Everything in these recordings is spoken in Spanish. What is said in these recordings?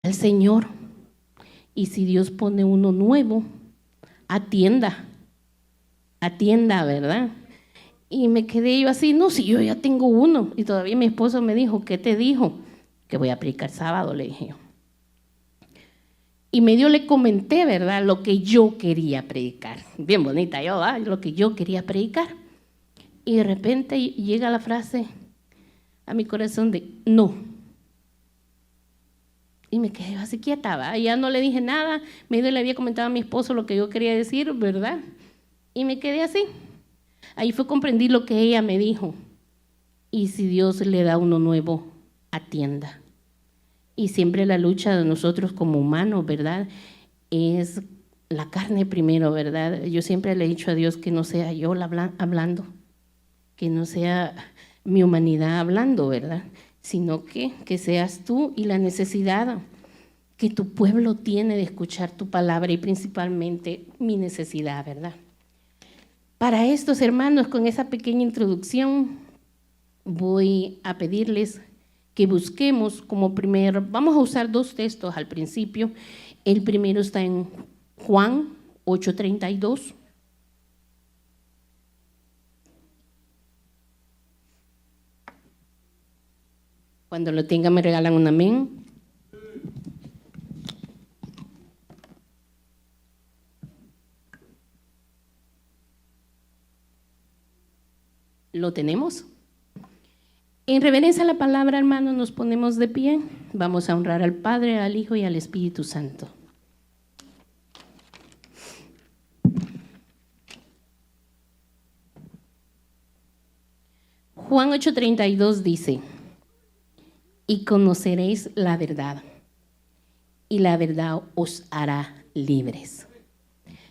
al Señor. Y si Dios pone uno nuevo, atienda, ¿verdad? Y me quedé yo así, no, si yo ya tengo uno. Y todavía mi esposo me dijo, ¿qué te dijo? Que voy a predicar sábado, le dije yo. Y medio le comenté, ¿verdad? Lo que yo quería predicar. Bien bonita yo, ¿verdad? Lo que yo quería predicar. Y de repente llega la frase a mi corazón de no. Y me quedé así quieta, ¿verdad? Ya no le dije nada. Medio le había comentado a mi esposo lo que yo quería decir, ¿verdad? Y me quedé así. Ahí fue comprendí lo que ella me dijo. Y si Dios le da uno nuevo, atienda. Y siempre la lucha de nosotros como humanos, ¿verdad? Es la carne primero, ¿verdad? Yo siempre le he dicho a Dios que no sea yo hablando, que no sea mi humanidad hablando, ¿verdad? Sino que seas tú y la necesidad que tu pueblo tiene de escuchar tu palabra y principalmente mi necesidad, ¿verdad? Para estos hermanos, con esa pequeña introducción, voy a pedirles que busquemos como primero, vamos a usar dos textos al principio. El primero está en Juan 8:32. Cuando lo tengan me regalan un amén. ¿Lo tenemos? En reverencia a la palabra, hermanos, nos ponemos de pie. Vamos a honrar al Padre, al Hijo y al Espíritu Santo. Juan 8:32 dice: y conoceréis la verdad, y la verdad os hará libres.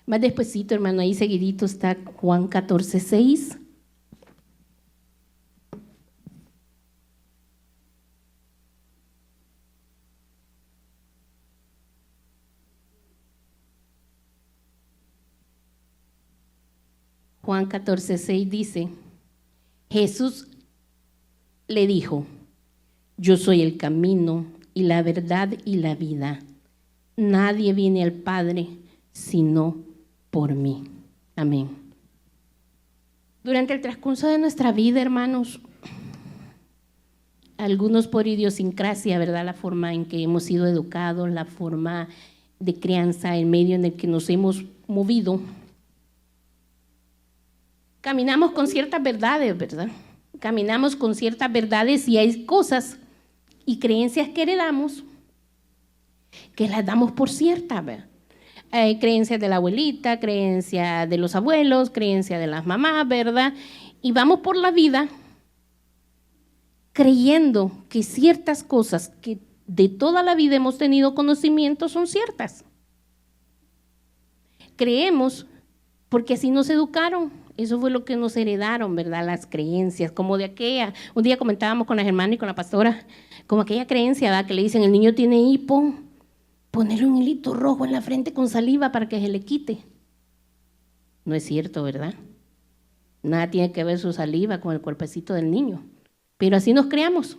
Más despuesito, hermano, ahí seguidito está Juan 14:6. Juan 14:6 dice: Jesús le dijo: yo soy el camino y la verdad y la vida. Nadie viene al Padre sino por mí. Amén. Durante el transcurso de nuestra vida, hermanos, algunos por idiosincrasia, ¿verdad? La forma en que hemos sido educados, la forma de crianza, el medio en el que nos hemos movido, caminamos con ciertas verdades, ¿verdad? Caminamos con ciertas verdades y hay cosas y creencias que heredamos que las damos por ciertas, ¿verdad? Hay creencias de la abuelita, creencias de los abuelos, creencias de las mamás, ¿verdad? Y vamos por la vida creyendo que ciertas cosas que de toda la vida hemos tenido conocimiento son ciertas. Creemos porque así nos educaron. Eso fue lo que nos heredaron, ¿verdad? Las creencias, como de aquella, un día comentábamos con las hermanas y con la pastora, como aquella creencia, ¿verdad? Que le dicen, el niño tiene hipo, ponerle un hilito rojo en la frente con saliva para que se le quite. No es cierto, ¿verdad? Nada tiene que ver su saliva con el cuerpecito del niño, pero así nos creamos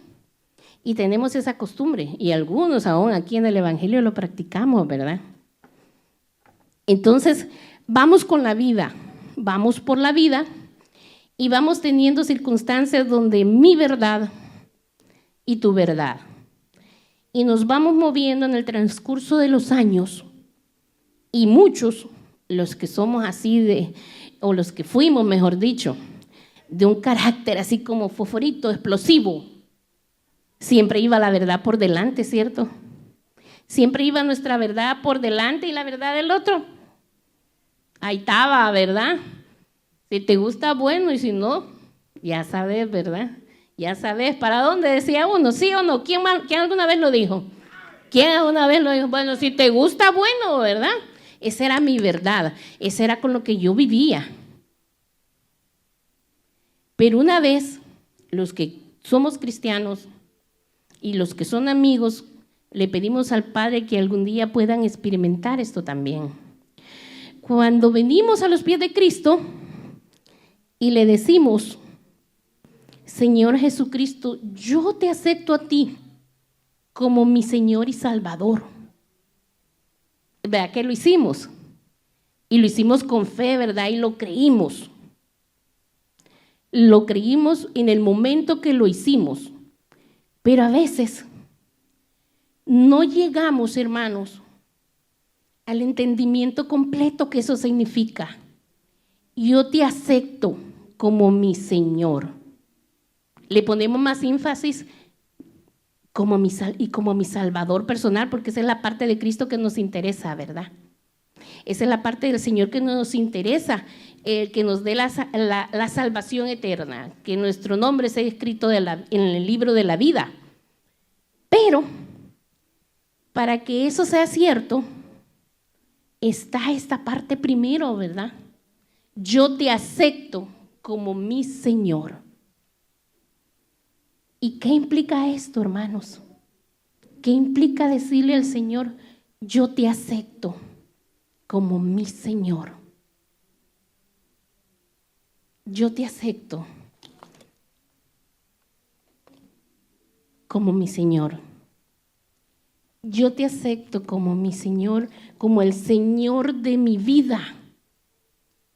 y tenemos esa costumbre y algunos aún aquí en el Evangelio lo practicamos, ¿verdad? Entonces, vamos con la vida. Vamos por la vida y vamos teniendo circunstancias donde mi verdad y tu verdad. Y nos vamos moviendo en el transcurso de los años y muchos, los que somos así o los que fuimos, mejor dicho, de un carácter así como fosforito, explosivo, siempre iba la verdad por delante, ¿cierto? Siempre iba nuestra verdad por delante y la verdad del otro. Ahí estaba, ¿verdad? Si te gusta, bueno, y si no, ya sabes, ¿verdad? Ya sabes, ¿para dónde decía uno? ¿Sí o no? ¿Quién alguna vez lo dijo? ¿Quién alguna vez lo dijo? Bueno, si te gusta, bueno, ¿verdad? Esa era mi verdad, esa era con lo que yo vivía. Pero una vez, los que somos cristianos y los que son amigos, le pedimos al Padre que algún día puedan experimentar esto también. Cuando venimos a los pies de Cristo y le decimos, Señor Jesucristo, yo te acepto a ti como mi Señor y Salvador. ¿Verdad que lo hicimos? Y lo hicimos con fe, ¿verdad? Y lo creímos. Lo creímos en el momento que lo hicimos. Pero a veces no llegamos, hermanos, al entendimiento completo que eso significa. Yo te acepto como mi Señor. Le ponemos más énfasis como mi Salvador personal, porque esa es la parte de Cristo que nos interesa, ¿verdad? Esa es la parte del Señor que nos interesa, que nos dé la salvación eterna, que nuestro nombre sea escrito en el libro de la vida. Pero para que eso sea cierto, está esta parte primero, ¿verdad? Yo te acepto como mi Señor. ¿Y qué implica esto, hermanos? ¿Qué implica decirle al Señor, yo te acepto como mi Señor? Yo te acepto como mi Señor. Yo te acepto como mi Señor, como el Señor de mi vida.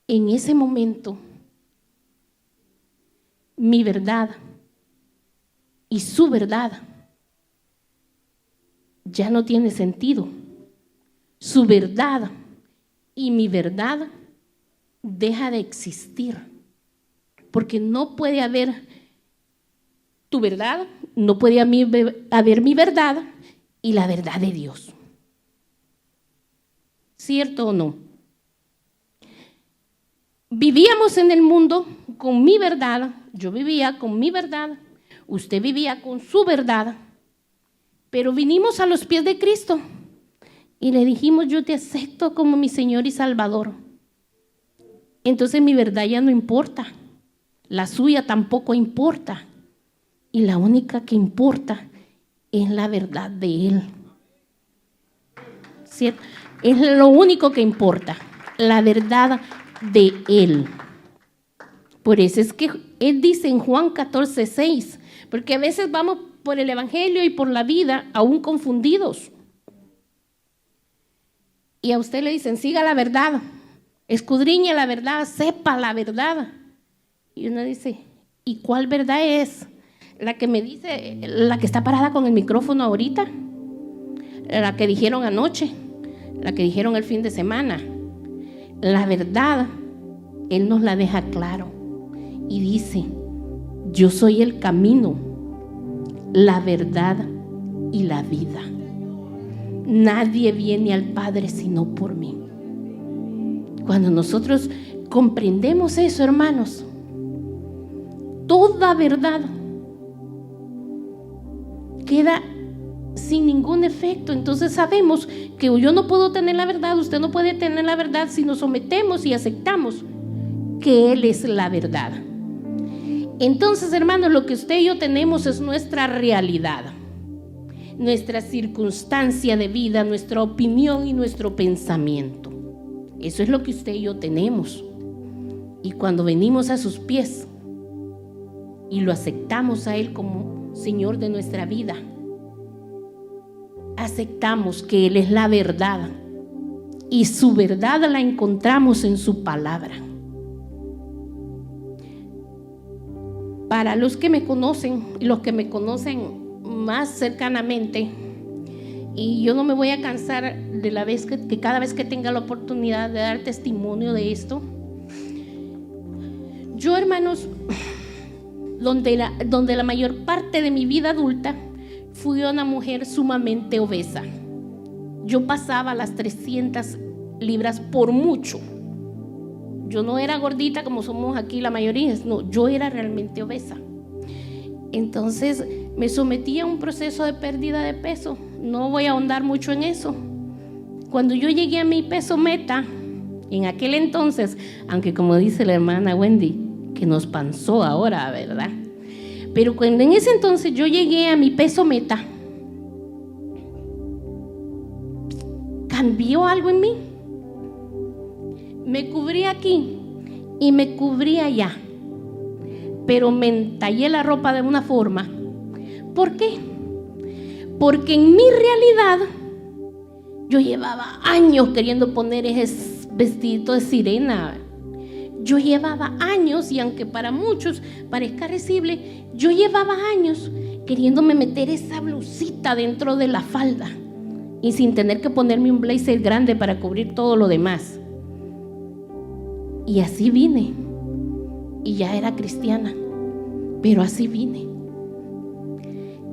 En ese momento, mi verdad y su verdad ya no tiene sentido. Su verdad y mi verdad deja de existir, porque no puede haber tu verdad, no puede haber mi verdad y la verdad de Dios. ¿Cierto o no? Vivíamos en el mundo con mi verdad, yo vivía con mi verdad, usted vivía con su verdad, pero vinimos a los pies de Cristo y le dijimos, yo te acepto como mi Señor y Salvador. Entonces mi verdad ya no importa, la suya tampoco importa, y la única que importa es la verdad de Él. ¿Cierto? Es lo único que importa, la verdad de Él. Por eso es que Él dice en Juan 14:6, porque a veces vamos por el Evangelio y por la vida aún confundidos. Y a usted le dicen, siga la verdad, escudriñe la verdad, sepa la verdad. Y uno dice, ¿y cuál verdad es? La que me dice, la que está parada con el micrófono ahorita, la que dijeron anoche, la que dijeron el fin de semana. La verdad, Él nos la deja claro y dice, yo soy el camino, la verdad y la vida. Nadie viene al Padre sino por mí. Cuando nosotros comprendemos eso, hermanos, toda verdad queda sin ningún efecto. Entonces sabemos que yo no puedo tener la verdad, usted no puede tener la verdad si nos sometemos y aceptamos que Él es la verdad. Entonces, hermanos, lo que usted y yo tenemos es nuestra realidad, nuestra circunstancia de vida, nuestra opinión y nuestro pensamiento. Eso es lo que usted y yo tenemos. Y cuando venimos a sus pies y lo aceptamos a Él como Señor de nuestra vida, aceptamos que Él es la verdad y su verdad la encontramos en su palabra. Para los que me conocen, los que me conocen más cercanamente, y yo no me voy a cansar de la vez que cada vez que tenga la oportunidad de dar testimonio de esto. Yo, hermanos, donde la mayor parte de mi vida adulta fui una mujer sumamente obesa. Yo pasaba las 300 libras por mucho. Yo no era gordita como somos aquí la mayoría, no, yo era realmente obesa. Entonces me sometí a un proceso de pérdida de peso. No voy a ahondar mucho en eso. Cuando yo llegué a mi peso meta, en aquel entonces, aunque como dice la hermana Wendy, que nos panzó ahora, ¿verdad? Pero cuando en ese entonces yo llegué a mi peso meta, cambió algo en mí. Me cubrí aquí y me cubrí allá, pero me entallé la ropa de una forma. ¿Por qué? Porque en mi realidad yo llevaba años queriendo poner ese vestidito de sirena. Yo llevaba años, y aunque para muchos parezca risible, yo llevaba años queriéndome meter esa blusita dentro de la falda y sin tener que ponerme un blazer grande para cubrir todo lo demás. Y así vine, y ya era cristiana, pero así vine.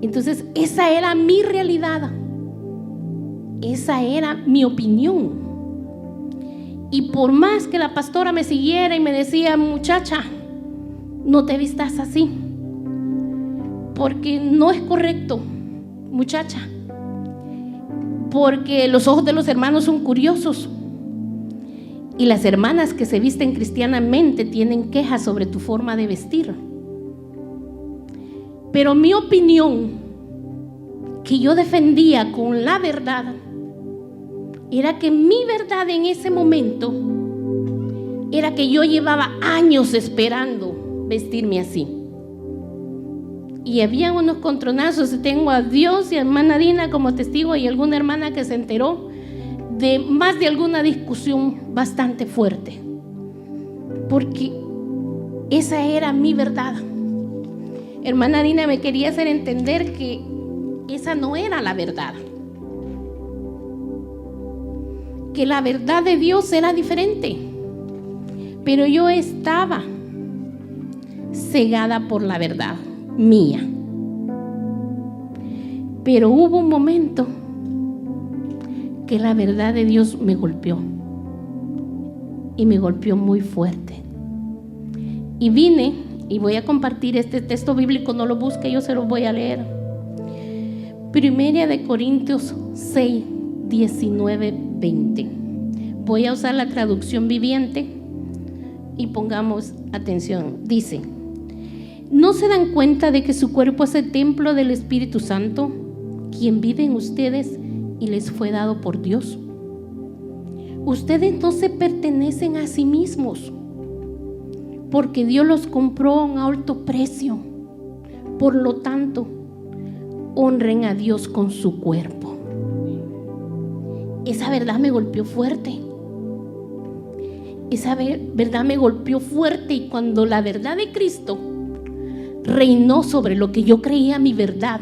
Entonces esa era mi realidad, esa era mi opinión. Y por más que la pastora me siguiera y me decía: muchacha, no te vistas así, porque no es correcto, muchacha, porque los ojos de los hermanos son curiosos, y las hermanas que se visten cristianamente tienen quejas sobre tu forma de vestir. Pero mi opinión, que yo defendía con la verdad, era que mi verdad en ese momento era que yo llevaba años esperando vestirme así. Y había unos contronazos. Tengo a Dios y a hermana Dina como testigo, y alguna hermana que se enteró de más de alguna discusión bastante fuerte, porque esa era mi verdad. Hermana Dina me quería hacer entender que esa no era la verdad, que la verdad de Dios era diferente, pero yo estaba cegada por la verdad mía. Pero hubo un momento que la verdad de Dios me golpeó, y me golpeó muy fuerte, y vine, y voy a compartir este texto bíblico. No lo busque, yo se lo voy a leer. 1 Corintios 6, 19, 20. Voy a usar la traducción viviente y pongamos atención. Dice: ¿no se dan cuenta de que su cuerpo es el templo del Espíritu Santo, quien vive en ustedes y les fue dado por Dios? Ustedes no se pertenecen a sí mismos, porque Dios los compró a un alto precio. Por lo tanto, honren a Dios con su cuerpo. Esa verdad me golpeó fuerte. Esa verdad me golpeó fuerte, y cuando la verdad de Cristo reinó sobre lo que yo creía mi verdad,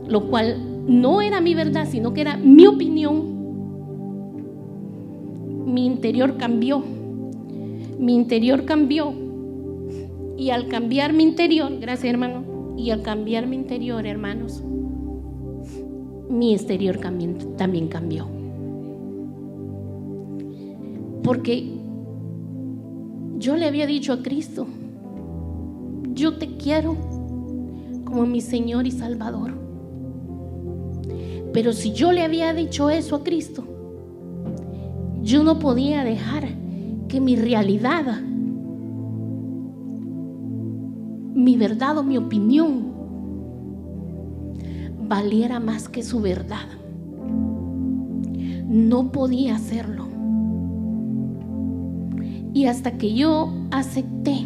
lo cual no era mi verdad, sino que era mi opinión, mi interior cambió. Mi interior cambió. Y al cambiar mi interior, gracias hermano, y al cambiar mi interior, hermanos, mi exterior también cambió. Porque yo le había dicho a Cristo: yo te quiero como mi Señor y Salvador. Pero si yo le había dicho eso a Cristo, yo no podía dejar que mi realidad, mi verdad o mi opinión valiera más que su verdad. No podía hacerlo. Y hasta que yo acepté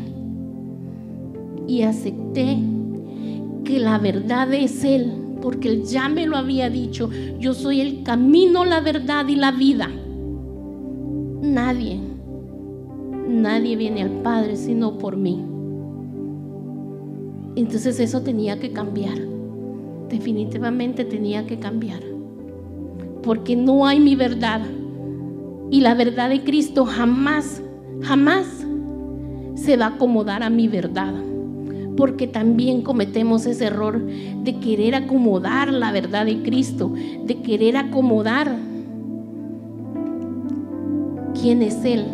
que la verdad es Él, porque Él ya me lo había dicho: yo soy el camino, la verdad y la vida. Nadie viene al Padre sino por mí. Entonces eso tenía que cambiar. Definitivamente tenía que cambiar, porque no hay mi verdad, y la verdad de Cristo jamás se va a acomodar a mi verdad, porque también cometemos ese error de querer acomodar la verdad de Cristo, de querer acomodar quién es Él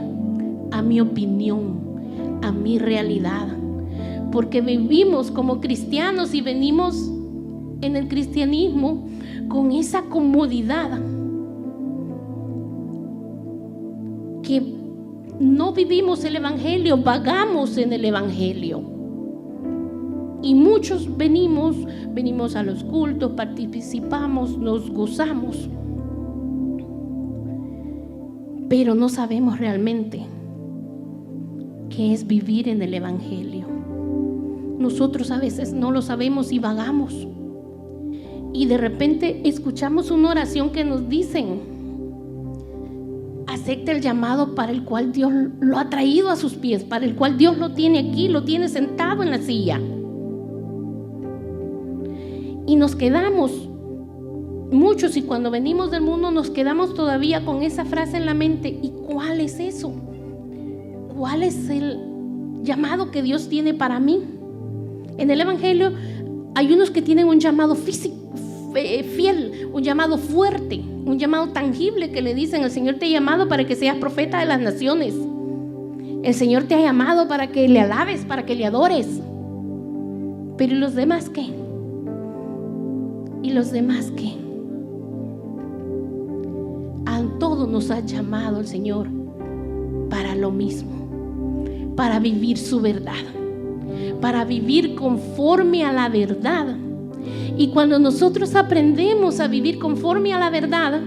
a mi opinión, a mi realidad. Porque vivimos como cristianos y venimos en el cristianismo con esa comodidad, que no vivimos el evangelio, vagamos en el evangelio. Y muchos venimos a los cultos, participamos, nos gozamos, pero no sabemos realmente qué es vivir en el evangelio. Nosotros a veces no lo sabemos y vagamos. y de repente escuchamos una oración que nos dicen: acepta el llamado para el cual Dios lo ha traído a sus pies, para el cual Dios lo tiene aquí, lo tiene sentado en la silla. Y nos quedamos, muchos, y cuando venimos del mundo nos quedamos todavía con esa frase en la mente. ¿Y cuál es eso? ¿Cuál es el llamado que Dios tiene para mí? En el Evangelio hay unos que tienen un llamado físico, fiel, un llamado fuerte, un llamado tangible, que le dicen: el Señor te ha llamado para que seas profeta de las naciones. El Señor te ha llamado para que le alabes, para que le adores. Pero ¿y los demás qué? ¿Y los demás qué? A todos nos ha llamado el Señor para lo mismo, para vivir su verdad, para vivir conforme a la verdad. Y cuando nosotros aprendemos a vivir conforme a la verdad,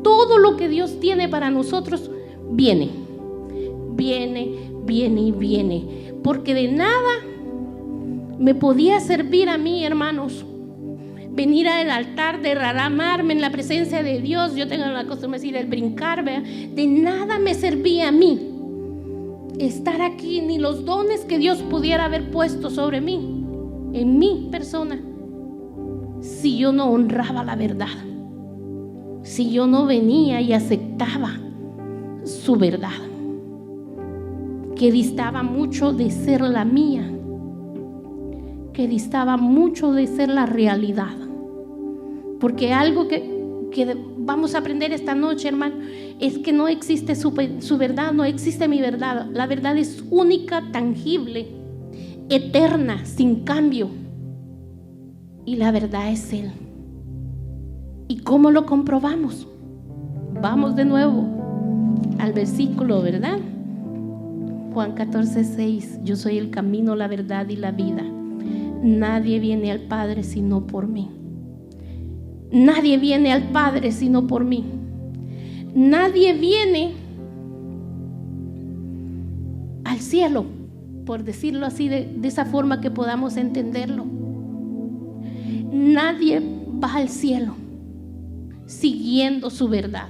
todo lo que Dios tiene para nosotros viene. Porque de nada me podía servir a mí, hermanos, venir al altar, derramarme en la presencia de Dios. Yo tengo la costumbre de decir el brincar, ¿verdad? De nada me servía a mí estar aquí, ni los dones que Dios pudiera haber puesto sobre mí, en mi persona, si yo no honraba la verdad, si yo no venía y aceptaba su verdad, que distaba mucho de ser la mía, que distaba mucho de ser la realidad. Porque algo que vamos a aprender esta noche, hermano, es que no existe su verdad, no existe mi verdad. La verdad es única, tangible, eterna, sin cambio. Y la verdad es Él. ¿Y cómo lo comprobamos? Vamos de nuevo al versículo, ¿verdad? Juan 14:6. Yo soy el camino, la verdad y la vida. Nadie viene al Padre sino por mí. Nadie viene al Padre sino por mí. Nadie viene al cielo, por decirlo así, de esa forma que podamos entenderlo. Nadie va al cielo siguiendo su verdad,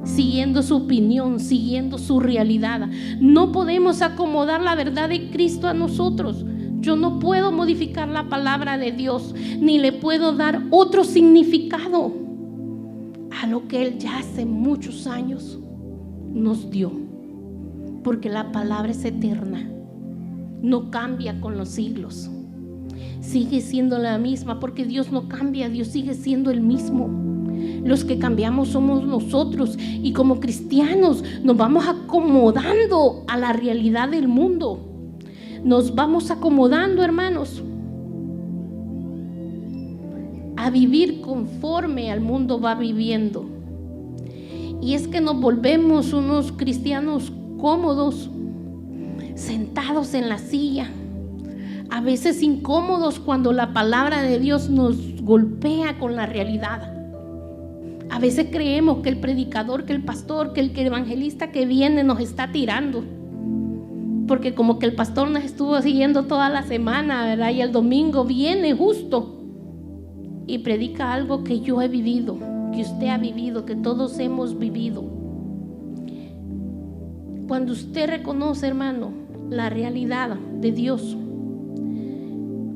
siguiendo su opinión, siguiendo su realidad. No podemos acomodar la verdad de Cristo a nosotros. Yo no puedo modificar la palabra de Dios, ni le puedo dar otro significado a lo que Él ya hace muchos años nos dio, porque la palabra es eterna, no cambia con los siglos, sigue siendo la misma, porque Dios no cambia, Dios sigue siendo el mismo. Los que cambiamos somos nosotros, y como cristianos nos vamos acomodando a la realidad del mundo. Nos vamos acomodando, hermanos, a vivir conforme al mundo va viviendo. Y es que nos volvemos unos cristianos cómodos, sentados en la silla, a veces incómodos cuando la palabra de Dios nos golpea con la realidad. A veces creemos que el predicador, que el pastor, que el evangelista que viene nos está tirando, porque como que el pastor nos estuvo siguiendo toda la semana, ¿verdad? Y el domingo viene justo y predica algo que yo he vivido, que usted ha vivido, que todos hemos vivido. Cuando usted reconoce, hermano, la realidad de Dios,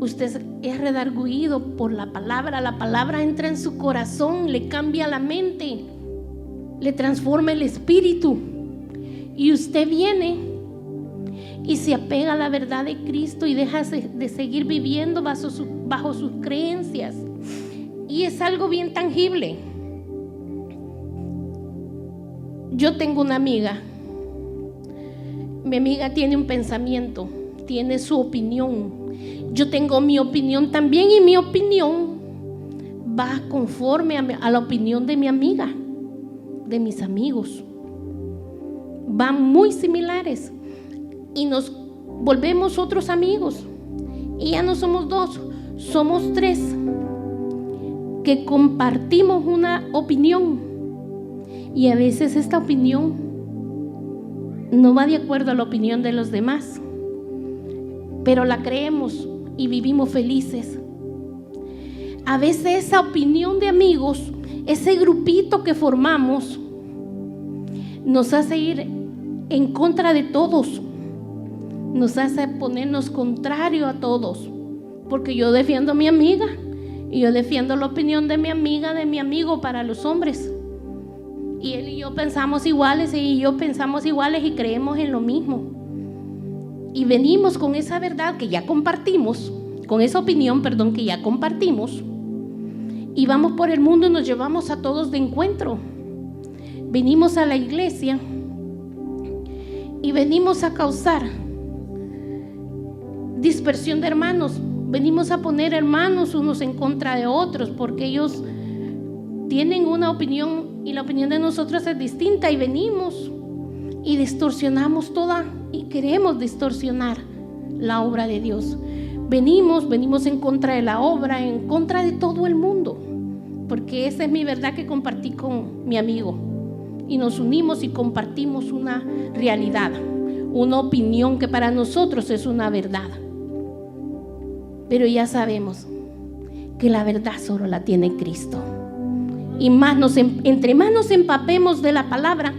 usted es redarguido por la palabra entra en su corazón, le cambia la mente, le transforma el espíritu, y usted viene y se apega a la verdad de Cristo y deja de seguir viviendo bajo sus creencias. Y es algo bien tangible. Yo tengo una amiga. Mi amiga tiene un pensamiento, tiene su opinión. Yo tengo mi opinión también, y mi opinión va conforme a la opinión de mi amiga, de mis amigos. Van muy similares. Y nos volvemos otros amigos, y ya no somos dos, somos tres que compartimos una opinión, y a veces esta opinión no va de acuerdo a la opinión de los demás, pero la creemos y vivimos felices. a veces esa opinión de amigos, ese grupito que formamos, nos hace ir en contra de todos, nos hace ponernos contrario a todos, porque yo defiendo a mi amiga y yo defiendo la opinión de mi amiga, de mi amigo para los hombres, y él y yo pensamos iguales y creemos en lo mismo, y venimos con esa verdad que ya compartimos, con esa opinión, que ya compartimos, y vamos por el mundo y nos llevamos a todos de encuentro. Venimos a la iglesia y venimos a causar dispersión de hermanos. Venimos a poner hermanos unos en contra de otros porque ellos tienen una opinión y la opinión de nosotros es distinta, y venimos y distorsionamos toda y queremos distorsionar la obra de Dios. Venimos en contra de la obra, en contra de todo el mundo, porque esa es mi verdad que compartí con mi amigo. Y nos unimos y compartimos una realidad, una opinión que para nosotros es una verdad. Pero ya sabemos que la verdad solo la tiene Cristo. Y entre más nos empapemos de la palabra,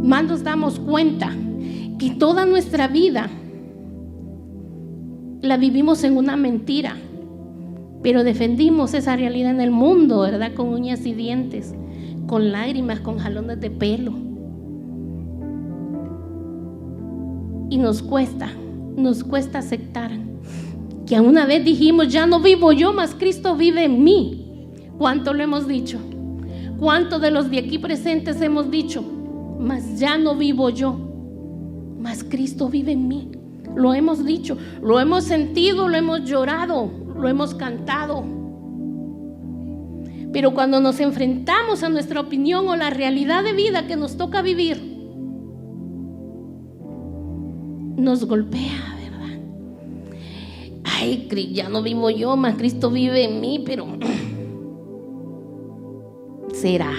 más nos damos cuenta que toda nuestra vida la vivimos en una mentira, pero defendimos esa realidad en el mundo, ¿verdad? Con uñas y dientes, con lágrimas, con jalones de pelo. Y nos cuesta aceptar que a una vez dijimos: ya no vivo yo, mas Cristo vive en mí. ¿Cuánto lo hemos dicho? ¿Cuántos de los de aquí presentes hemos dicho: mas ya no vivo yo, mas Cristo vive en mí? Lo hemos dicho, lo hemos sentido, lo hemos llorado, lo hemos cantado. Pero cuando nos enfrentamos a nuestra opinión o la realidad de vida que nos toca vivir, nos golpea, ¿verdad? Ay, ya no vivo yo, mas Cristo vive en mí, pero será.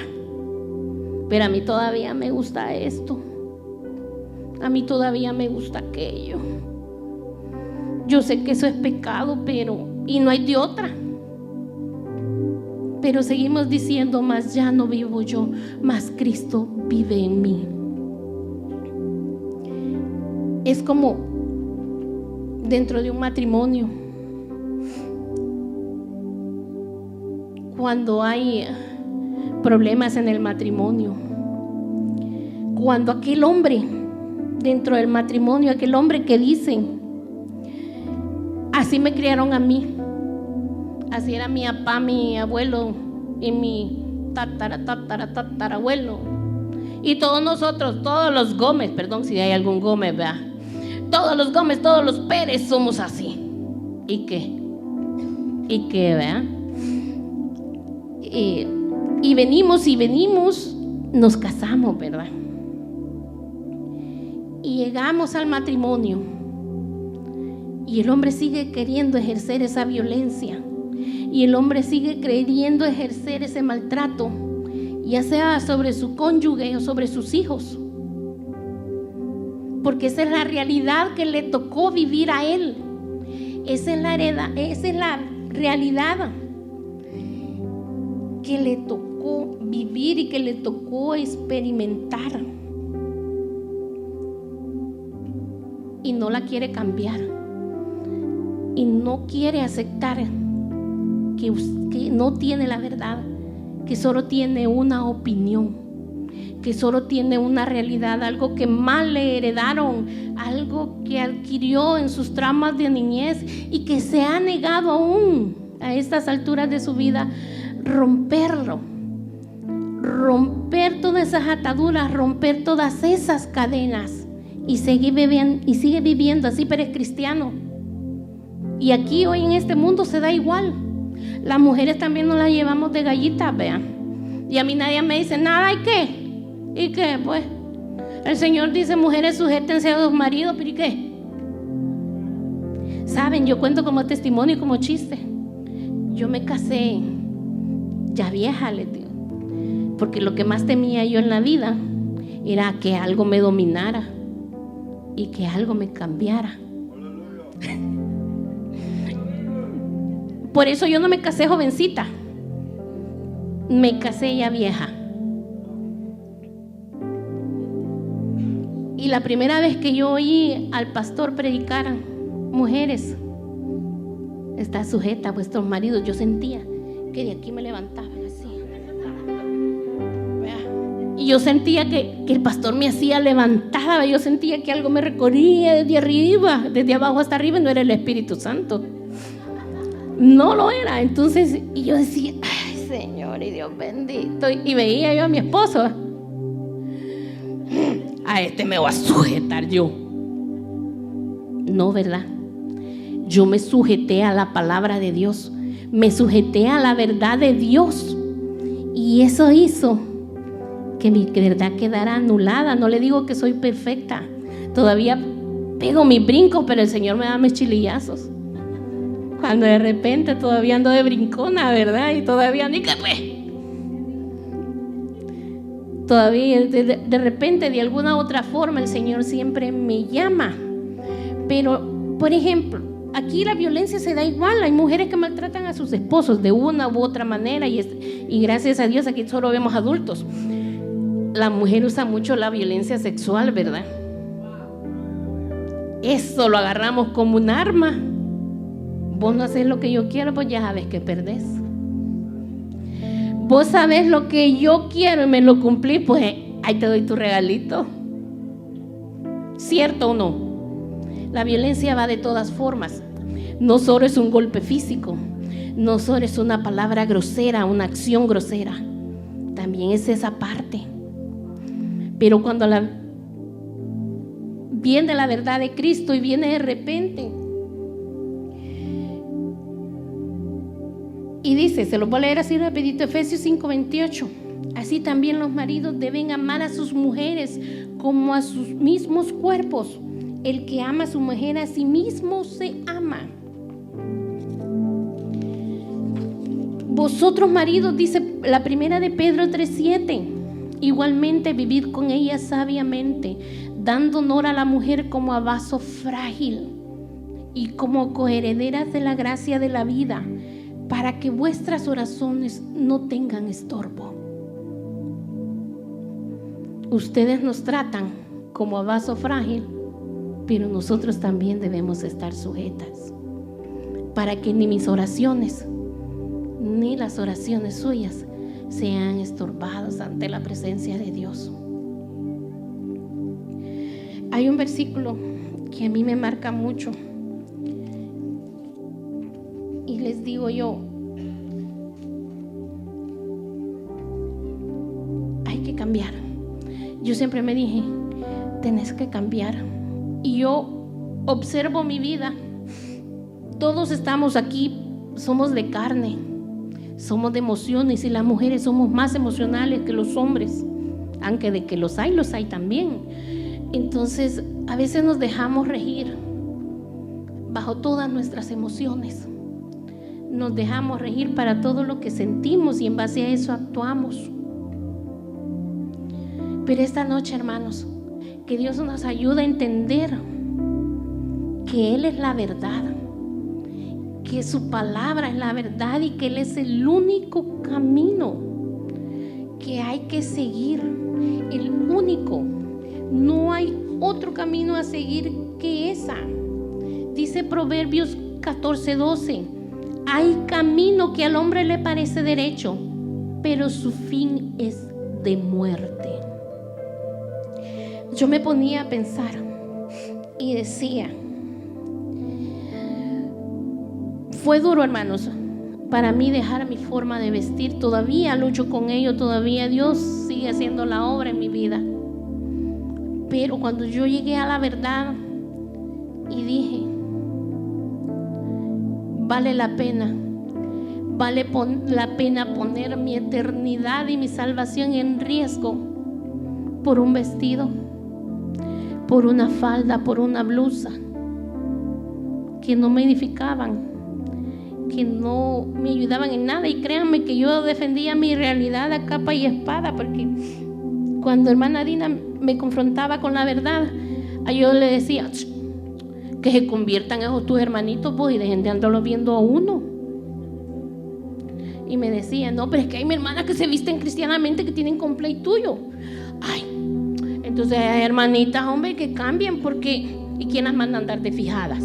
Pero a mí todavía me gusta esto, a mí todavía me gusta aquello. Yo sé que eso es pecado, y no hay de otra. Pero seguimos diciendo: mas ya no vivo yo, mas Cristo vive en mí. Es como dentro de un matrimonio, cuando hay problemas en el matrimonio, cuando aquel hombre dentro del matrimonio, aquel hombre que dicen: así me criaron a mí, así era mi papá, mi abuelo y mi tatarabuelo, y todos nosotros, todos los Gómez, perdón si hay algún Gómez, ¿verdad? Todos los Gómez, todos los Pérez somos así. ¿Y qué, verdad? Y venimos, nos casamos, ¿verdad? Y llegamos al matrimonio y el hombre sigue queriendo ejercer esa violencia, y el hombre sigue queriendo ejercer ese maltrato, ya sea sobre su cónyuge o sobre sus hijos, porque esa es la realidad que le tocó vivir a él. Esa es la realidad que le tocó vivir y que le tocó experimentar, y no la quiere cambiar, y no quiere aceptar que no tiene la verdad, que solo tiene una opinión, que solo tiene una realidad, algo que mal le heredaron, algo que adquirió en sus traumas de niñez y que se ha negado aún a estas alturas de su vida romperlo, romper todas esas ataduras, romper todas esas cadenas, y sigue viviendo así, pero es cristiano. Y aquí hoy en este mundo se da igual. Las mujeres también nos las llevamos de gallitas, vean. Y a mí nadie me dice nada. ¿Y qué? Pues el Señor dice: mujeres, sujétense a los maridos. ¿Pero y qué? Saben, yo cuento como testimonio y como chiste. Yo me casé ya vieja, les digo, porque lo que más temía yo en la vida era que algo me dominara y que algo me cambiara. Por eso yo no me casé jovencita, me casé ya vieja. Y la primera vez que yo oí al pastor predicar: mujeres, está sujeta a vuestros maridos, yo sentía que de aquí me levantaban así. Y yo sentía que el pastor me hacía levantada, yo sentía que algo me recorría desde arriba, desde abajo hasta arriba, y no era el Espíritu Santo. No lo era. Entonces, y yo decía: ay, Señor y Dios bendito. Y veía yo a mi esposo: a este me voy a sujetar yo. No, ¿verdad? Yo me sujeté a la palabra de Dios, me sujeté a la verdad de Dios, y eso hizo que mi verdad quedara anulada. No le digo que soy perfecta, todavía pego mis brincos, pero el Señor me da mis chilillazos. Cuando de repente todavía ando de brincona, ¿verdad? Y todavía ni que pues. Todavía de repente, de alguna otra forma, el Señor siempre me llama. Pero, por ejemplo, aquí la violencia se da igual. Hay mujeres que maltratan a sus esposos de una u otra manera, y gracias a Dios aquí solo vemos adultos. La mujer usa mucho la violencia sexual, ¿verdad? Eso lo agarramos como un arma. Vos no haces lo que yo quiero, pues ya sabes que perdés. Vos sabés lo que yo quiero y me lo cumplí, pues ahí te doy tu regalito. ¿Cierto o no? La violencia va de todas formas. No solo es un golpe físico, no solo es una palabra grosera, una acción grosera. También es esa parte. Pero cuando viene la verdad de Cristo y viene de repente, y dice, se lo voy a leer así rapidito, Efesios 5:28: así también los maridos deben amar a sus mujeres como a sus mismos cuerpos. El que ama a su mujer, a sí mismo se ama. Vosotros maridos, dice la primera de Pedro 3:7, igualmente vivid con ella sabiamente, dando honor a la mujer como a vaso frágil y como coherederas de la gracia de la vida, para que vuestras oraciones no tengan estorbo. Ustedes nos tratan como a vaso frágil, pero nosotros también debemos estar sujetas, para que ni mis oraciones ni las oraciones suyas sean estorbadas ante la presencia de Dios. Hay un versículo que a mí me marca mucho, y les digo yo, hay que cambiar. Yo siempre me dije, tenés que cambiar. Y yo observo mi vida. Todos estamos aquí, somos de carne, somos de emociones, y las mujeres somos más emocionales que los hombres, aunque de que los hay también. Entonces a veces nos dejamos regir bajo todas nuestras emociones, nos dejamos regir para todo lo que sentimos, y en base a eso actuamos. Pero esta noche, hermanos, que Dios nos ayude a entender que Él es la verdad, que su palabra es la verdad, y que Él es el único camino que hay que seguir, el único. No hay otro camino a seguir que esa. Dice Proverbios 14:12: hay camino que al hombre le parece derecho, pero su fin es de muerte. Yo me ponía a pensar y decía, fue duro, hermanos, para mí dejar mi forma de vestir. Todavía lucho con ello, todavía Dios sigue haciendo la obra en mi vida. Pero cuando yo llegué a la verdad y dije, vale la pena poner mi eternidad y mi salvación en riesgo por un vestido, por una falda, por una blusa que no me edificaban, que no me ayudaban en nada. Y créanme que yo defendía mi realidad a capa y espada, porque cuando hermana Dina me confrontaba con la verdad, yo le decía, que se conviertan esos tus hermanitos, vos, y dejen de andarlos viendo a uno. Y me decía, no, pero es que hay mi hermana que se visten cristianamente que tienen cosplay tuyo. Ay, entonces hay hermanitas, hombre, que cambien porque ¿y quién las manda a andar de fijadas?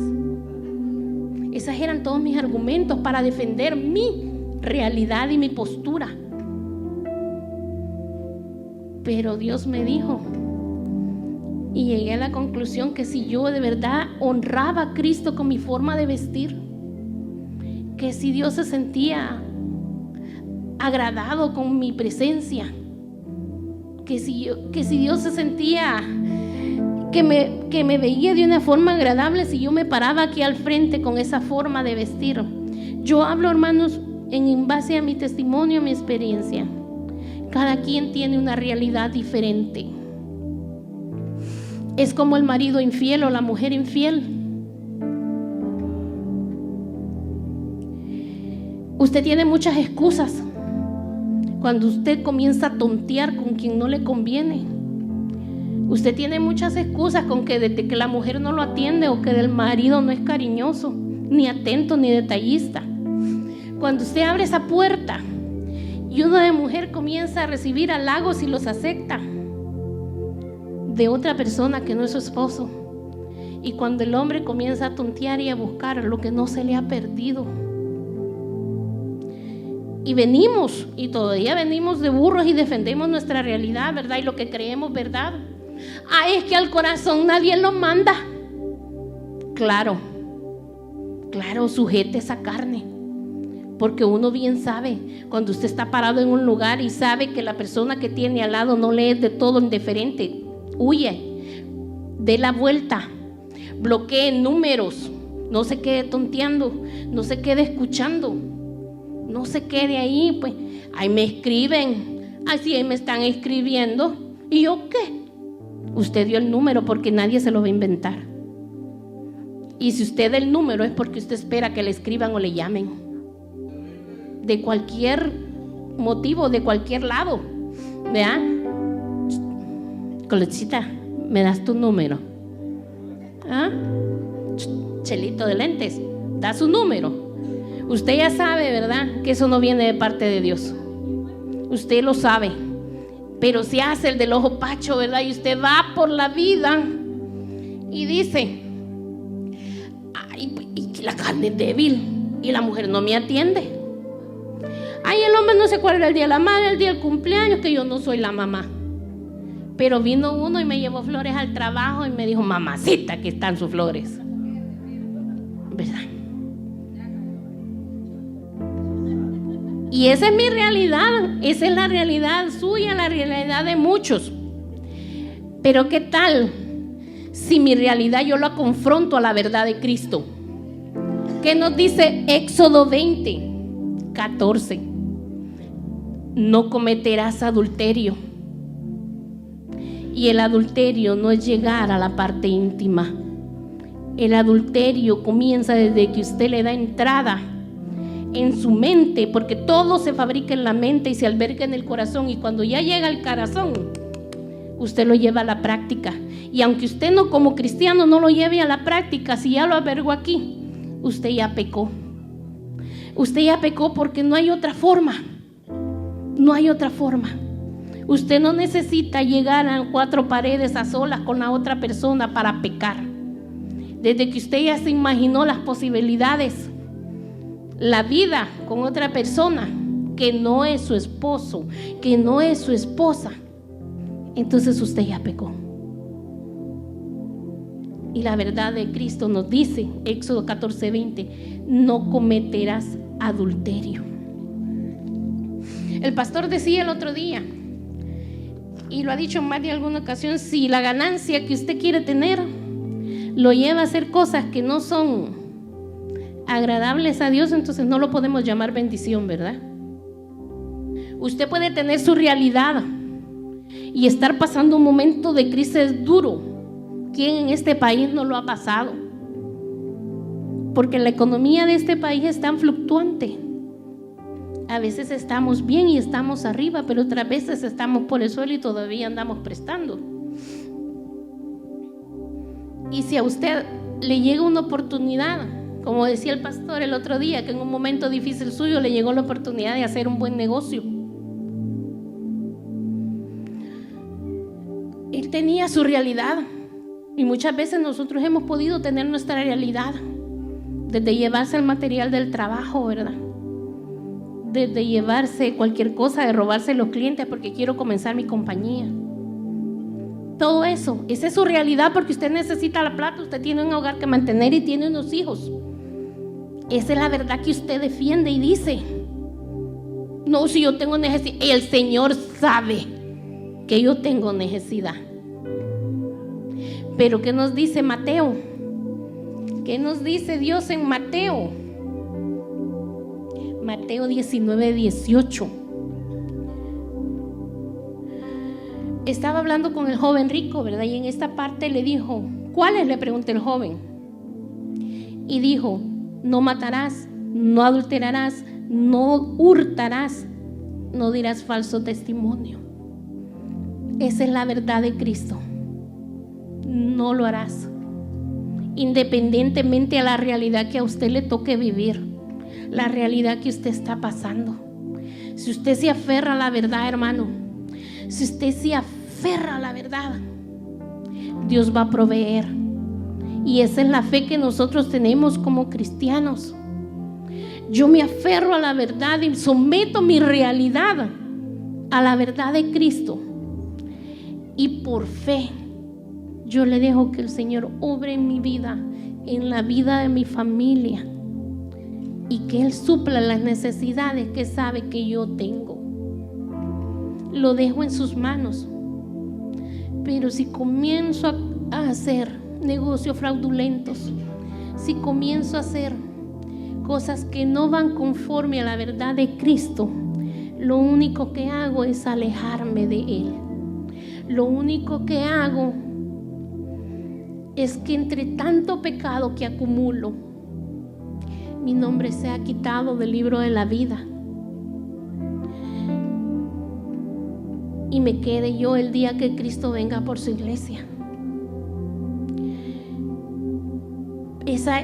Esos eran todos mis argumentos para defender mi realidad y mi postura. Pero Dios me dijo, y llegué a la conclusión que si yo de verdad honraba a Cristo con mi forma de vestir, que si Dios se sentía agradado con mi presencia, que si Dios se sentía que me veía de una forma agradable si yo me paraba aquí al frente con esa forma de vestir. Yo hablo, hermanos, en base a mi testimonio, a mi experiencia. Cada quien tiene una realidad diferente. Es como el marido infiel o la mujer infiel. Usted tiene muchas excusas cuando usted comienza a tontear con quien no le conviene. Usted tiene muchas excusas con que desde que la mujer no lo atiende o que el marido no es cariñoso, ni atento, ni detallista. Cuando usted abre esa puerta y uno de mujer comienza a recibir halagos y los acepta de otra persona que no es su esposo, y cuando el hombre comienza a tontear y a buscar lo que no se le ha perdido, y venimos, y todavía venimos de burros y defendemos nuestra realidad, ¿verdad? Y lo que creemos, ¿verdad? Ah, es que al corazón nadie lo manda. Claro, sujete esa carne. Porque uno bien sabe, cuando usted está parado en un lugar y sabe que la persona que tiene al lado no le es de todo indiferente, huye, dé la vuelta, bloquee números, no se quede tonteando, no se quede escuchando, no se quede ahí, pues, ahí me escriben, así ahí me están escribiendo, ¿y yo qué? Usted dio el número porque nadie se lo va a inventar. Y si usted da el número es porque usted espera que le escriban o le llamen. De cualquier motivo, de cualquier lado. ¿Verdad? Colecita, ¿me das tu número? ¿Ah? Chelito de lentes, da su número. Usted ya sabe, ¿verdad? Que eso no viene de parte de Dios. Usted lo sabe. Pero se hace el del ojo pacho, ¿verdad? Y usted va por la vida y dice, ay, y la carne es débil y la mujer no me atiende. Ay, el hombre no se acuerda el día de la madre, el día del cumpleaños, que yo no soy la mamá. Pero vino uno y me llevó flores al trabajo y me dijo, mamacita, aquí están sus flores. ¿Verdad? Y esa es mi realidad, esa es la realidad suya, la realidad de muchos. Pero ¿qué tal si mi realidad yo la confronto a la verdad de Cristo? ¿Qué nos dice Éxodo 20:14? No cometerás adulterio. Y el adulterio no es llegar a la parte íntima. El adulterio comienza desde que usted le da entrada en su mente, porque todo se fabrica en la mente y se alberga en el corazón, y cuando ya llega al corazón usted lo lleva a la práctica. Y aunque usted no, como cristiano, no lo lleve a la práctica, si ya lo albergó aquí, usted ya pecó. Usted ya pecó porque no hay otra forma. No hay otra forma. Usted no necesita llegar a 4 paredes a solas con la otra persona para pecar. Desde que usted ya se imaginó las posibilidades, la vida con otra persona que no es su esposo, que no es su esposa, entonces usted ya pecó. Y la verdad de Cristo nos dice, Éxodo 14:20, no cometerás adulterio. El pastor decía el otro día, y lo ha dicho en más de alguna ocasión, si la ganancia que usted quiere tener lo lleva a hacer cosas que no son agradables a Dios, entonces no lo podemos llamar bendición, ¿verdad? Usted puede tener su realidad y estar pasando un momento de crisis duro. ¿Quién en este país no lo ha pasado? Porque la economía de este país es tan fluctuante. A veces estamos bien y estamos arriba, pero otras veces estamos por el suelo y todavía andamos prestando. Y si a usted le llega una oportunidad Como decía el pastor el otro día, que en un momento difícil suyo le llegó la oportunidad de hacer un buen negocio. Él tenía su realidad, y muchas veces nosotros hemos podido tener nuestra realidad, desde llevarse el material del trabajo, ¿verdad? Desde llevarse cualquier cosa, de robarse los clientes porque quiero comenzar mi compañía. Todo eso, esa es su realidad, porque usted necesita la plata, usted tiene un hogar que mantener y tiene unos hijos. Esa es la verdad que usted defiende y dice: no, si yo tengo necesidad, el Señor sabe que yo tengo necesidad. Pero ¿qué nos dice Mateo? ¿Qué nos dice Dios en Mateo? Mateo 19:18. Estaba hablando con el joven rico, ¿verdad? Y en esta parte le dijo: ¿cuáles? Le preguntó el joven. Y dijo: no matarás, no adulterarás, no hurtarás, no dirás falso testimonio. Esa es la verdad de Cristo. No lo harás, independientemente a la realidad que a usted le toque vivir, la realidad que usted está pasando. Si usted se aferra a la verdad, hermano, si usted se aferra a la verdad, Dios va a proveer. Y esa es la fe que nosotros tenemos como cristianos. Yo me aferro a la verdad y someto mi realidad a la verdad de Cristo, y por fe yo le dejo que el Señor obre en mi vida, en la vida de mi familia, y que Él supla las necesidades que sabe que yo tengo. Lo dejo en sus manos. Pero si comienzo a hacer negocios fraudulentos, si comienzo a hacer cosas que no van conforme a la verdad de Cristo, lo único que hago es alejarme de Él. Lo único que hago es que entre tanto pecado que acumulo, mi nombre sea quitado del libro de la vida y me quede yo el día que Cristo venga por su iglesia. Esa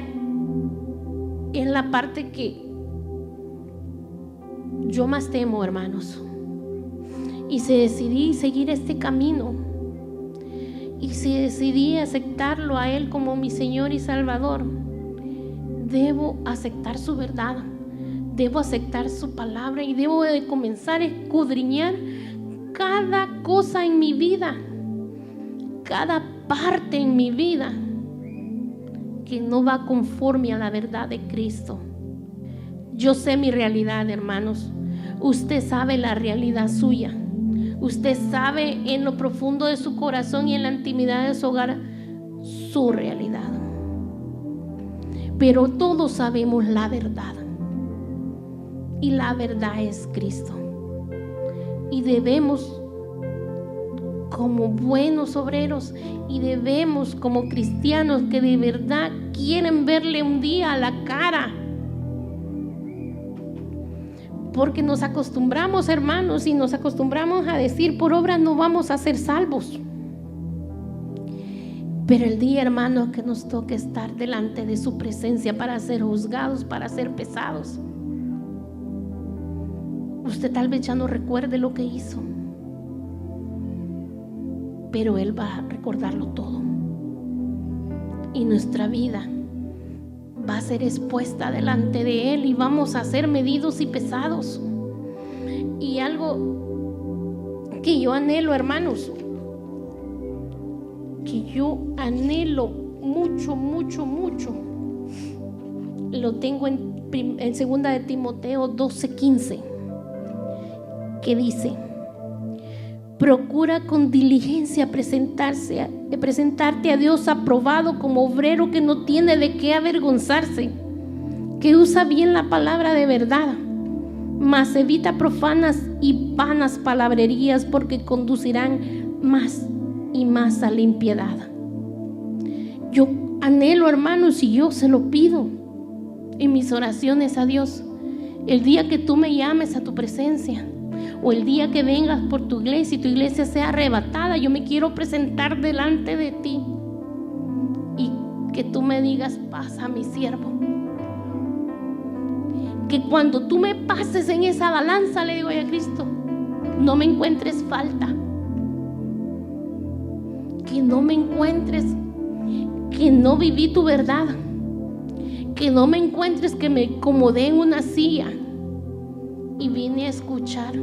es la parte que yo más temo, hermanos. Y si decidí seguir este camino, y si decidí aceptarlo a Él como mi Señor y Salvador, debo aceptar su verdad, debo aceptar su palabra, y debo de comenzar a escudriñar cada cosa en mi vida, cada parte en mi vida que no va conforme a la verdad de Cristo. Yo sé mi realidad, hermanos. Usted sabe la realidad suya. Usted sabe en lo profundo de su corazón y en la intimidad de su hogar su realidad. Pero todos sabemos la verdad. Y la verdad es Cristo. Y debemos, como buenos obreros, y debemos como cristianos que de verdad quieren verle un día a la cara, porque nos acostumbramos, hermanos, y nos acostumbramos a decir: por obras no vamos a ser salvos. Pero el día, hermanos, que nos toque estar delante de su presencia para ser juzgados, para ser pesados, usted tal vez ya no recuerde lo que hizo, pero Él va a recordarlo todo. Y nuestra vida va a ser expuesta delante de Él, y vamos a ser medidos y pesados. Y algo que yo anhelo, hermanos, que yo anhelo mucho, mucho, mucho, lo tengo en 2 de Timoteo 12:15, que dice: procura con diligencia presentarte a Dios aprobado como obrero que no tiene de qué avergonzarse, que usa bien la palabra de verdad, mas evita profanas y vanas palabrerías, porque conducirán más y más a la impiedad. Yo anhelo, hermanos, y yo se lo pido en mis oraciones a Dios: el día que tú me llames a tu presencia, o el día que vengas por tu iglesia y tu iglesia sea arrebatada, yo me quiero presentar delante de ti y que tú me digas: pasa, mi siervo, que cuando tú me pases en esa balanza, le digo a Cristo, no me encuentres falta, que no me encuentres que no viví tu verdad, que no me encuentres que me acomodé en una silla y vine a escuchar.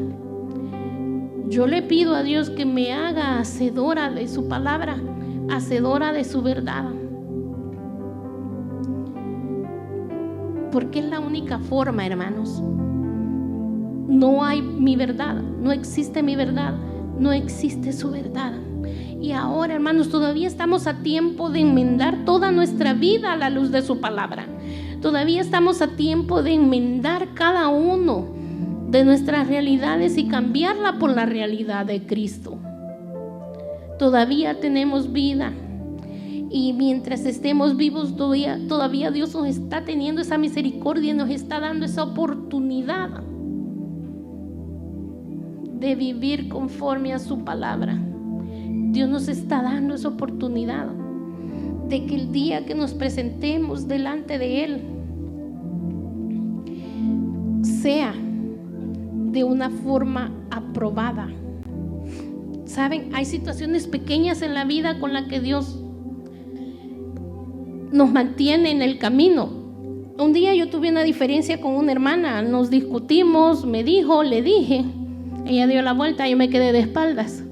Yo le pido a Dios que me haga hacedora de su palabra, hacedora de su verdad, porque es la única forma, hermanos. No hay mi verdad, no existe mi verdad, no existe su verdad. Y ahora, hermanos, todavía estamos a tiempo de enmendar toda nuestra vida a la luz de su palabra. Todavía estamos a tiempo de enmendar cada uno de nuestras realidades y cambiarla por la realidad de Cristo. Todavía tenemos vida. Y mientras estemos vivos, todavía Dios nos está teniendo esa misericordia y nos está dando esa oportunidad de vivir conforme a su palabra. Dios nos está dando esa oportunidad de que el día que nos presentemos delante de Él sea de una forma aprobada. Saben, hay situaciones pequeñas en la vida con las que Dios nos mantiene en el camino. Un día yo tuve una diferencia con una hermana, nos discutimos, me dijo, le dije, ella dio la vuelta, yo me quedé de espaldas.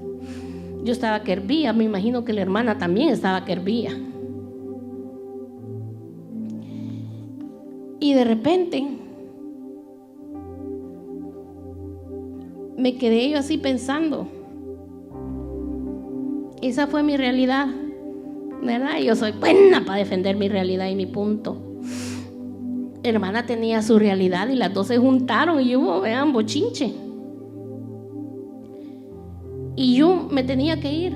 Yo estaba que hervía, me imagino que la hermana también estaba que hervía. Y de repente me quedé yo así pensando, esa fue mi realidad, ¿verdad? Yo soy buena para defender mi realidad y mi punto. La hermana tenía su realidad y las dos se juntaron y hubo, vean, bochinche. Y yo me tenía que ir.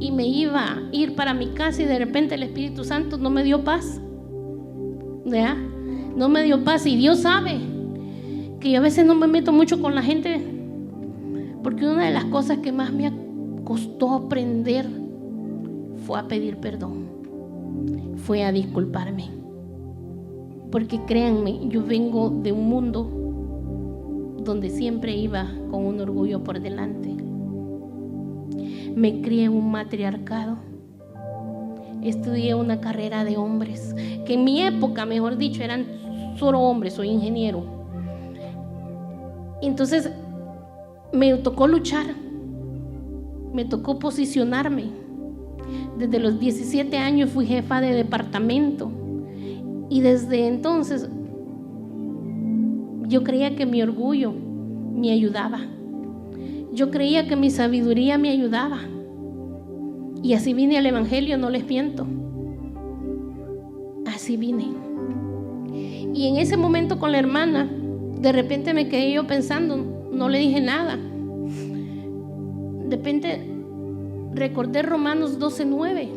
Y me iba a ir para mi casa y de repente el Espíritu Santo no me dio paz. ¿Ya? No me dio paz. Y Dios sabe que yo a veces no me meto mucho con la gente, porque una de las cosas que más me costó aprender fue a pedir perdón, fue a disculparme. Porque créanme, yo vengo de un mundo donde siempre iba con un orgullo por delante. Me crié en un matriarcado. Estudié una carrera de hombres, que en mi época, mejor dicho, eran solo hombres, soy ingeniero. Entonces me tocó luchar, me tocó posicionarme. Desde los 17 años fui jefa de departamento y desde entonces yo creía que mi orgullo me ayudaba. Yo creía que mi sabiduría me ayudaba. Y así vine al Evangelio, no les miento. Así vine. Y en ese momento con la hermana, de repente me quedé yo pensando, no le dije nada. De repente recordé Romanos 12:9,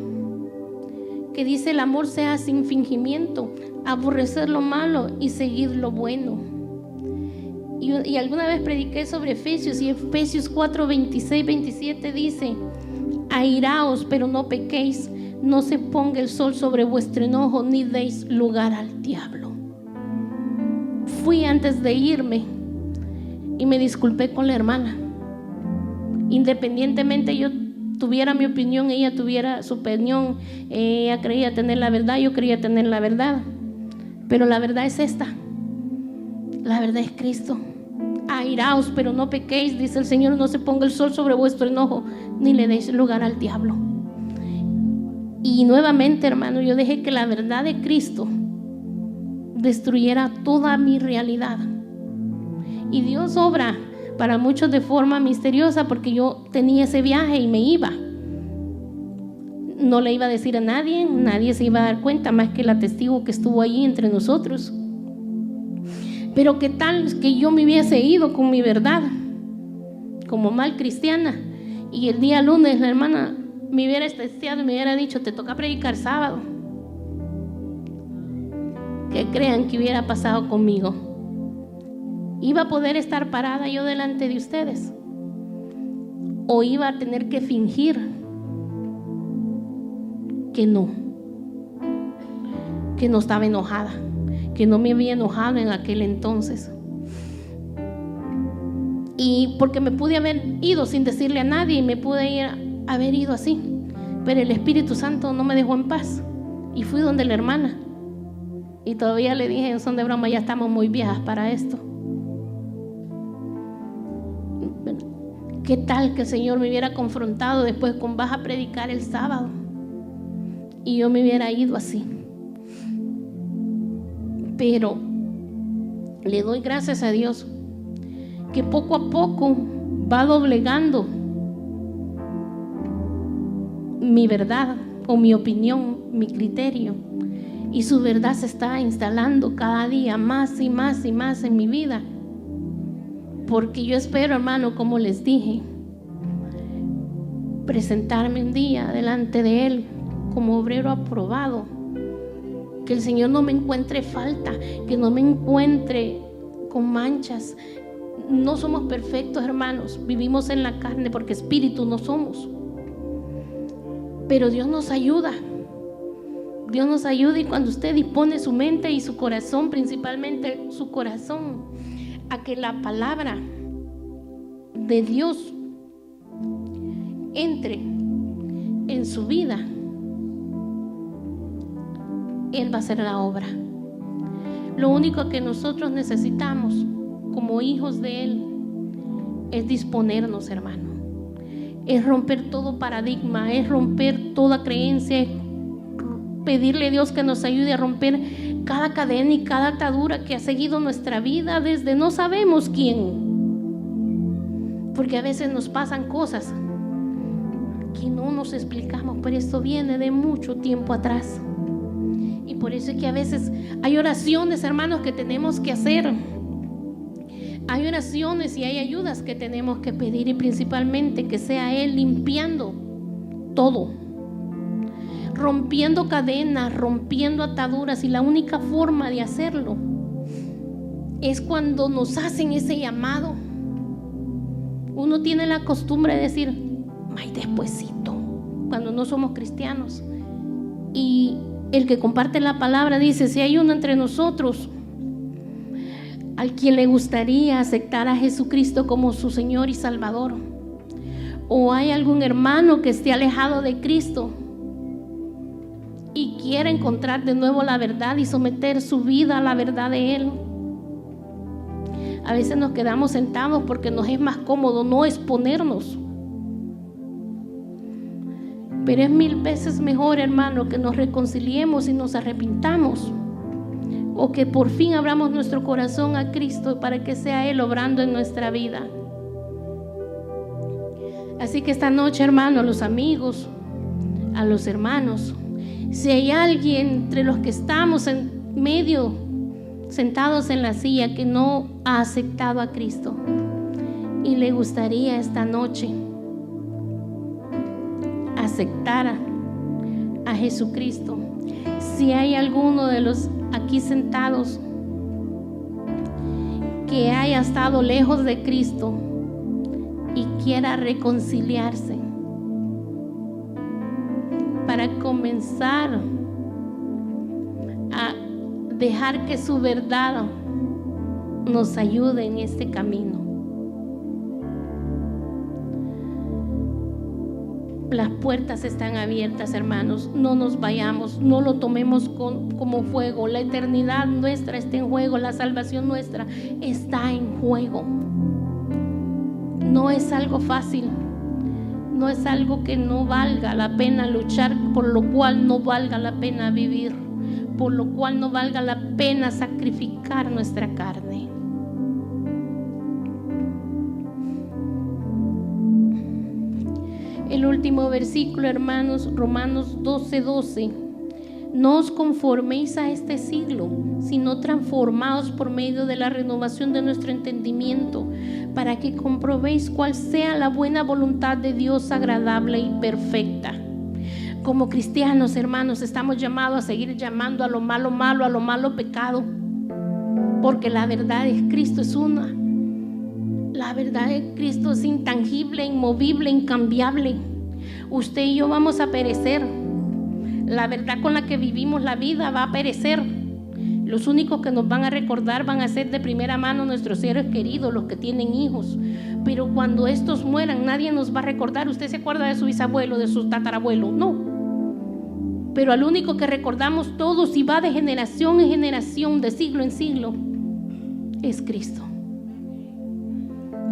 que dice: el amor sea sin fingimiento, aborrecer lo malo y seguir lo bueno. Y alguna vez prediqué sobre Efesios, y Efesios 4:26-27 dice: airaos, pero no pequéis, no se ponga el sol sobre vuestro enojo, ni deis lugar al diablo. Fui antes de irme y me disculpé con la hermana. Independientemente yo tuviera mi opinión, ella tuviera su opinión, ella creía tener la verdad, yo creía tener la verdad, pero la verdad es esta, la verdad es Cristo. Airaos, pero no pequéis, dice el Señor, no se ponga el sol sobre vuestro enojo, ni le deis lugar al diablo. Y nuevamente, hermano, yo dejé que la verdad de Cristo destruyera toda mi realidad. Y Dios obra para muchos de forma misteriosa, porque yo tenía ese viaje y me iba. No le iba a decir a nadie, nadie se iba a dar cuenta más que la testigo que estuvo allí entre nosotros. Pero qué tal que yo me hubiese ido con mi verdad como mal cristiana, y el día lunes la hermana me hubiera testeado y me hubiera dicho: te toca predicar sábado. ¿Qué crean que hubiera pasado conmigo? ¿Iba a poder estar parada yo delante de ustedes? ¿O iba a tener que fingir que no estaba enojada, que no me había enojado en aquel entonces. Y porque me pude haber ido sin decirle a nadie, y me pude haber ido así, pero el Espíritu Santo no me dejó en paz, y fui donde la hermana, y todavía le dije en son de broma: ya estamos muy viejas para esto. ¿Qué tal que el Señor me hubiera confrontado después con: vas a predicar el sábado? Y yo me hubiera ido así. Pero le doy gracias a Dios que poco a poco va doblegando mi verdad o mi opinión, mi criterio, y su verdad se está instalando cada día más y más y más en mi vida. Porque yo espero, hermano, como les dije, presentarme un día delante de Él como obrero aprobado. Que el Señor no me encuentre falta, que no me encuentre con manchas. No somos perfectos, hermanos, vivimos en la carne porque espíritu no somos. Pero Dios nos ayuda. Dios nos ayuda, y cuando usted dispone su mente y su corazón, principalmente su corazón, a que la palabra de Dios entre en su vida, Él va a hacer la obra. Lo único que nosotros necesitamos como hijos de Él es disponernos, hermano. Es romper todo paradigma, es romper toda creencia, es pedirle a Dios que nos ayude a romper cada cadena y cada atadura que ha seguido nuestra vida desde no sabemos quién. Porque a veces nos pasan cosas que no nos explicamos, pero esto viene de mucho tiempo atrás. Y por eso es que a veces hay oraciones, hermanos, que tenemos que hacer. Hay oraciones y hay ayudas que tenemos que pedir, y principalmente que sea Él limpiando todo, rompiendo cadenas, rompiendo ataduras. Y la única forma de hacerlo es cuando nos hacen ese llamado. Uno tiene la costumbre de decir: ay, despuesito, cuando no somos cristianos. Y el que comparte la palabra dice: si hay uno entre nosotros al quien le gustaría aceptar a Jesucristo como su Señor y Salvador, o hay algún hermano que esté alejado de Cristo y quiera encontrar de nuevo la verdad y someter su vida a la verdad de Él. A veces nos quedamos sentados porque nos es más cómodo no exponernos, pero es 1000 veces mejor, hermano, que nos reconciliemos y nos arrepintamos, o que por fin abramos nuestro corazón a Cristo para que sea Él obrando en nuestra vida. Así que esta noche, hermano, a los amigos, a los hermanos, si hay alguien entre los que estamos en medio, sentados en la silla, que no ha aceptado a Cristo y le gustaría esta noche aceptar a Jesucristo, si hay alguno de los aquí sentados que haya estado lejos de Cristo y quiera reconciliarse para comenzar a dejar que su verdad nos ayude en este camino. Las puertas están abiertas, hermanos. No nos vayamos, no lo tomemos como juego. La eternidad nuestra está en juego, la salvación nuestra está en juego. No es algo fácil, no es algo que no valga la pena luchar, por lo cual no valga la pena vivir, por lo cual no valga la pena sacrificar nuestra carne. El último versículo, hermanos, Romanos 12:12. No os conforméis a este siglo, sino transformaos por medio de la renovación de nuestro entendimiento, para que comprobéis cuál sea la buena voluntad de Dios, agradable y perfecta. Como cristianos, hermanos, estamos llamados a seguir llamando a lo malo malo, a lo malo pecado, porque la verdad de Cristo es una. La verdad de Cristo es intangible, inmovible, incambiable. Usted y yo vamos a perecer. La verdad con la que vivimos la vida va a perecer. Los únicos que nos van a recordar van a ser de primera mano nuestros seres queridos, los que tienen hijos. Pero cuando estos mueran, nadie nos va a recordar. ¿Usted se acuerda de su bisabuelo, de su tatarabuelo? No. Pero al único que recordamos todos y va de generación en generación, de siglo en siglo, es Cristo.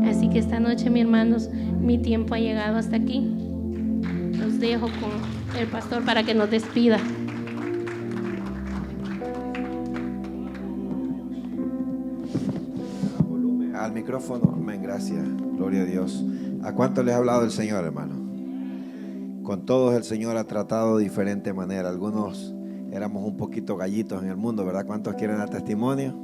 Así que esta noche, mis hermanos, mi tiempo ha llegado hasta aquí. Los dejo con el pastor para que nos despida. Al micrófono, amén, gracias, gloria a Dios. ¿A cuánto les ha hablado el Señor, hermano? Con todos el Señor ha tratado de diferente manera. Algunos éramos un poquito gallitos en el mundo, ¿verdad? ¿Cuántos quieren dar testimonio?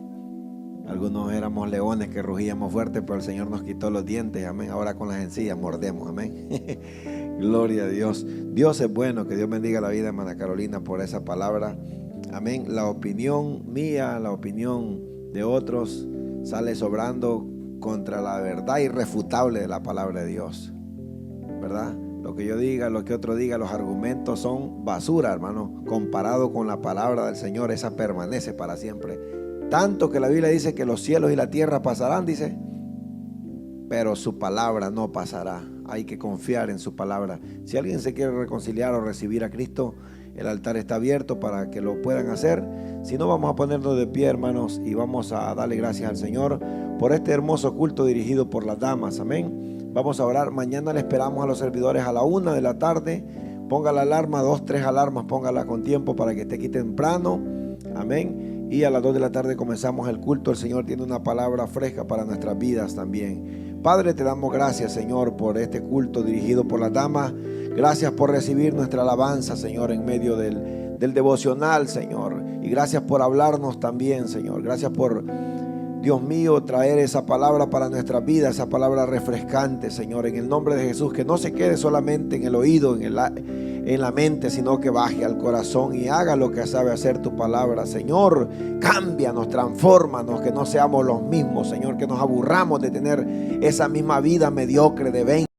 Algunos éramos leones que rugíamos fuerte, pero el Señor nos quitó los dientes, amén. Ahora con las encías mordemos, amén. Gloria a Dios. Dios es bueno, que Dios bendiga la vida de hermana Carolina por esa palabra, amén. La opinión mía, la opinión de otros sale sobrando contra la verdad irrefutable de la palabra de Dios, ¿verdad? Lo que yo diga, lo que otro diga, los argumentos son basura, hermano, comparado con la palabra del Señor. Esa permanece para siempre. Tanto que la Biblia dice que los cielos y la tierra pasarán, dice, pero su palabra no pasará. Hay que confiar en su palabra. Si alguien se quiere reconciliar o recibir a Cristo, el altar está abierto para que lo puedan hacer. Si no, vamos a ponernos de pie, hermanos, y vamos a darle gracias al Señor por este hermoso culto dirigido por las damas, amén. Vamos a orar. Mañana le esperamos a los servidores a la 1 de la tarde. Ponga la alarma, 2, 3 alarmas, póngala con tiempo para que esté aquí temprano, amén. Y a las 2 de la tarde comenzamos el culto. El Señor tiene una palabra fresca para nuestras vidas también. Padre, te damos gracias, Señor, por este culto dirigido por las damas. Gracias por recibir nuestra alabanza, Señor, en medio del devocional, Señor. Y gracias por hablarnos también, Señor. Gracias por, Dios mío, traer esa palabra para nuestras vidas, esa palabra refrescante, Señor, en el nombre de Jesús. Que no se quede solamente en el oído, en la mente, sino que baje al corazón y haga lo que sabe hacer tu palabra. Señor, cámbianos, transfórmanos, que no seamos los mismos, Señor, que nos aburramos de tener esa misma vida mediocre de 20